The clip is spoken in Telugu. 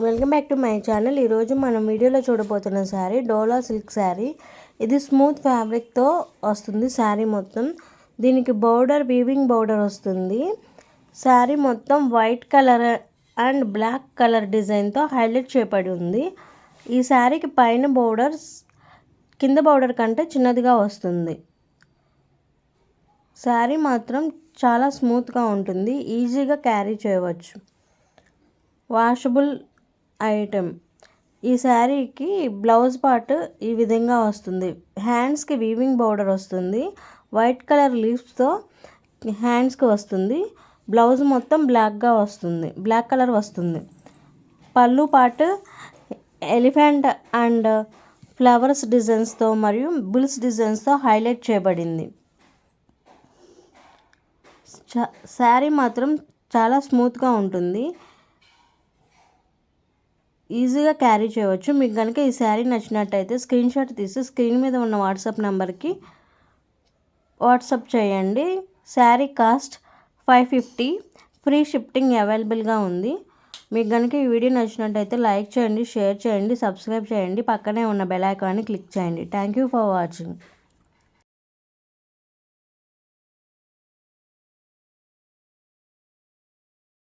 Welcome back to my channel. ఈరోజు మనం వీడియోలో చూడబోతున్న శారీ డోలా సిల్క్ శారీ. ఇది స్మూత్ ఫ్యాబ్రిక్తో వస్తుంది శారీ మొత్తం. దీనికి బోర్డర్ వీవింగ్ బోర్డర్ వస్తుంది. శారీ మొత్తం white colour and black colour డిజైన్తో హైలైట్ చేయబడి ఉంది. ఈ శారీకి పైన బోర్డర్ కింద బోర్డర్ కంటే చిన్నదిగా వస్తుంది. శారీ మాత్రం చాలా స్మూత్గా ఉంటుంది, ఈజీగా క్యారీ చేయవచ్చు. Washable item. ఈ శారీకి బ్లౌజ్ పార్ట్ ఈ విధంగా వస్తుంది. హ్యాండ్స్కి వీవింగ్ బోర్డర్ వస్తుంది. వైట్ కలర్ లీవ్స్తో హ్యాండ్స్కి వస్తుంది. బ్లౌజ్ మొత్తం బ్లాక్ కలర్ వస్తుంది. పళ్ళు పార్ట్ ఎలిఫెంట్ అండ్ ఫ్లవర్స్ డిజైన్స్తో మరియు బుల్స్ డిజైన్స్తో హైలైట్ చేయబడింది. శారీ మాత్రం చాలా స్మూత్గా ఉంటుంది, ఈజీగా క్యారీ చేయవచ్చు. మీకు కనుక ఈ శారీ నచ్చినట్టయితే స్క్రీన్ షాట్ తీసి స్క్రీన్ మీద ఉన్న వాట్సాప్ నెంబర్కి వాట్సాప్ చేయండి. శారీ కాస్ట్ 550, ఫ్రీ షిప్పింగ్ అవైలబుల్గా ఉంది. మీకు కనుక ఈ వీడియో నచ్చినట్టయితే లైక్ చేయండి, షేర్ చేయండి, సబ్స్క్రైబ్ చేయండి, పక్కనే ఉన్న బెల్ ఐకాన్ని క్లిక్ చేయండి. Thank you for watching.